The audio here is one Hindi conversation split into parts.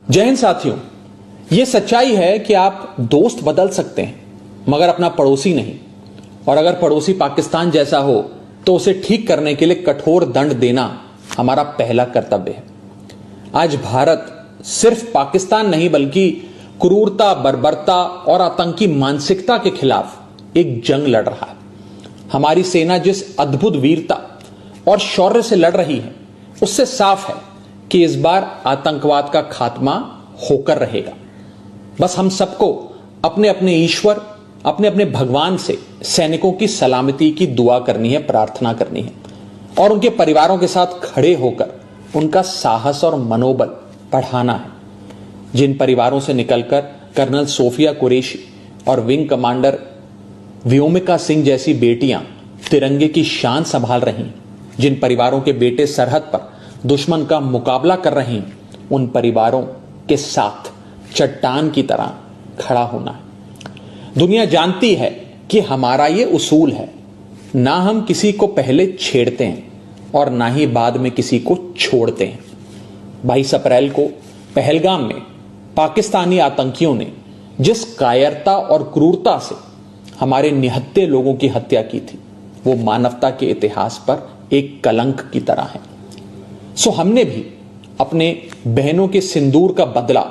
जय हिंद साथियों, यह सच्चाई है कि आप दोस्त बदल सकते हैं मगर अपना पड़ोसी नहीं। और अगर पड़ोसी पाकिस्तान जैसा हो तो उसे ठीक करने के लिए कठोर दंड देना हमारा पहला कर्तव्य है। आज भारत सिर्फ पाकिस्तान नहीं बल्कि क्रूरता, बर्बरता और आतंकी मानसिकता के खिलाफ एक जंग लड़ रहा है। हमारी सेना जिस अद्भुत वीरता और शौर्य से लड़ रही है उससे साफ है कि इस बार आतंकवाद का खात्मा होकर रहेगा। बस हम सबको अपने अपने ईश्वर, अपने अपने भगवान से सैनिकों की सलामती की दुआ करनी है, प्रार्थना करनी है और उनके परिवारों के साथ खड़े होकर उनका साहस और मनोबल बढ़ाना है। जिन परिवारों से निकलकर कर्नल सोफिया कुरैशी और विंग कमांडर व्योमिका सिंह जैसी बेटियां तिरंगे की शान संभाल रही हैं, जिन परिवारों के बेटे सरहद पर दुश्मन का मुकाबला कर रहे हैं, उन परिवारों के साथ चट्टान की तरह खड़ा होना है। दुनिया जानती है कि हमारा ये उसूल है, ना हम किसी को पहले छेड़ते हैं और ना ही बाद में किसी को छोड़ते हैं। 22 अप्रैल को पहलगाम में पाकिस्तानी आतंकियों ने जिस कायरता और क्रूरता से हमारे निहत्थे लोगों की हत्या की थी, वो मानवता के इतिहास पर एक कलंक की तरह है। सो हमने भी अपने बहनों के सिंदूर का बदला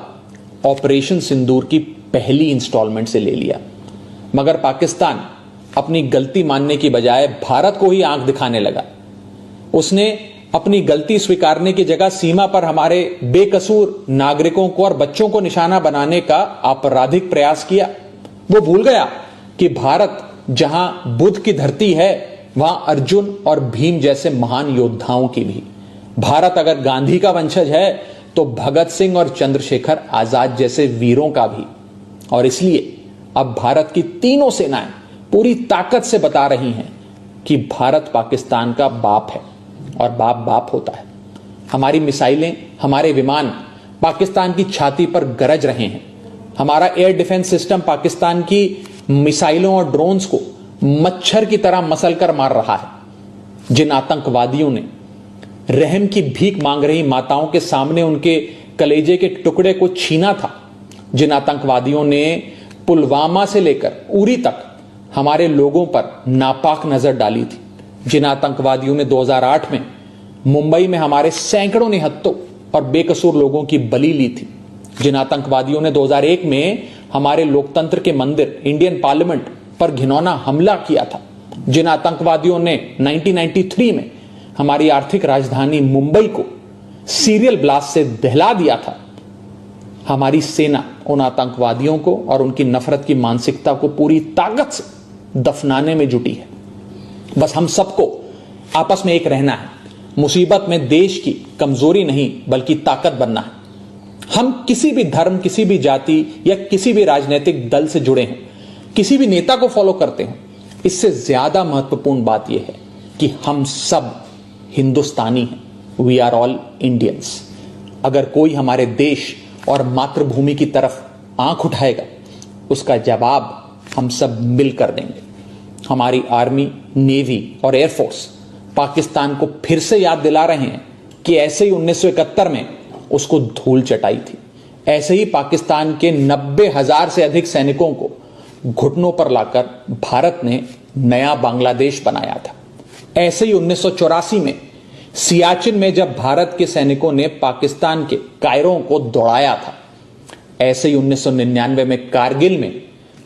ऑपरेशन सिंदूर की पहली इंस्टॉलमेंट से ले लिया, मगर पाकिस्तान अपनी गलती मानने की बजाय भारत को ही आंख दिखाने लगा। उसने अपनी गलती स्वीकारने की जगह सीमा पर हमारे बेकसूर नागरिकों को और बच्चों को निशाना बनाने का आपराधिक प्रयास किया। वो भूल गया कि भारत जहां बुद्ध की धरती है वहां अर्जुन और भीम जैसे महान योद्धाओं की भी। भारत अगर गांधी का वंशज है तो भगत सिंह और चंद्रशेखर आजाद जैसे वीरों का भी। और इसलिए अब भारत की तीनों सेनाएं पूरी ताकत से बता रही हैं कि भारत पाकिस्तान का बाप है और बाप बाप होता है। हमारी मिसाइलें, हमारे विमान पाकिस्तान की छाती पर गरज रहे हैं। हमारा एयर डिफेंस सिस्टम पाकिस्तान की मिसाइलों और ड्रोन्स को मच्छर की तरह मसलकर मार रहा है। जिन आतंकवादियों ने रहम की भीख मांग रही माताओं के सामने उनके कलेजे के टुकड़े को छीना था, जिन आतंकवादियों ने पुलवामा से लेकर उरी तक हमारे लोगों पर नापाक नजर डाली थी, जिन आतंकवादियों ने 2008 में मुंबई में हमारे सैकड़ों निहत्थों और बेकसूर लोगों की बलि ली थी, जिन आतंकवादियों ने 2001 में हमारे लोकतंत्र के मंदिर इंडियन पार्लियामेंट पर घिनौना हमला किया था, जिन आतंकवादियों ने 1993 में हमारी आर्थिक राजधानी मुंबई को सीरियल ब्लास्ट से दहला दिया था, हमारी सेना उन आतंकवादियों को और उनकी नफरत की मानसिकता को पूरी ताकत से दफनाने में जुटी है। बस हम सबको आपस में एक रहना है। मुसीबत में देश की कमजोरी नहीं बल्कि ताकत बनना है। हम किसी भी धर्म, किसी भी जाति या किसी भी राजनीतिक दल से जुड़े हैं, किसी भी नेता को फॉलो करते हैं, इससे ज्यादा महत्वपूर्ण बात यह है कि हम सब हिंदुस्तानी हैं। We are all Indians. अगर कोई हमारे देश और मातृभूमि की तरफ आंख उठाएगा उसका जवाब हम सब मिलकर देंगे। हमारी आर्मी, नेवी और एयरफोर्स पाकिस्तान को फिर से याद दिला रहे हैं कि ऐसे ही 1971 में उसको धूल चटाई थी, ऐसे ही पाकिस्तान के 90,000 से अधिक सैनिकों को घुटनों पर लाकर भारत ने नया बांग्लादेश बनाया था। ऐसे ही 1984 में सियाचिन में जब भारत के सैनिकों ने पाकिस्तान के कायरों को दौड़ाया था, ऐसे ही 1999 में कारगिल में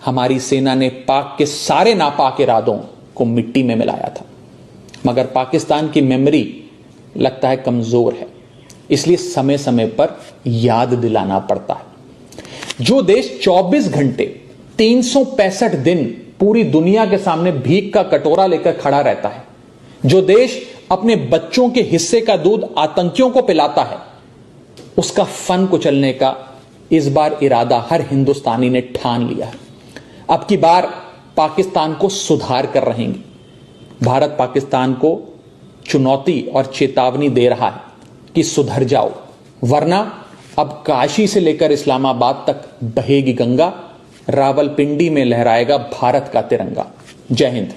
हमारी सेना ने पाक के सारे नापाक इरादों को मिट्टी में मिलाया था। मगर पाकिस्तान की मेमोरी लगता है कमजोर है, इसलिए समय समय पर याद दिलाना पड़ता है। जो देश 24 घंटे 365 दिन पूरी दुनिया के सामने भीख का कटोरा लेकर खड़ा रहता है, जो देश अपने बच्चों के हिस्से का दूध आतंकियों को पिलाता है, उसका फन कुचलने का इस बार इरादा हर हिंदुस्तानी ने ठान लिया है। अब की बार पाकिस्तान को सुधार कर रहेंगे। भारत पाकिस्तान को चुनौती और चेतावनी दे रहा है कि सुधर जाओ, वरना अब काशी से लेकर इस्लामाबाद तक बहेगी गंगा, रावलपिंडी में लहराएगा भारत का तिरंगा। जय हिंद।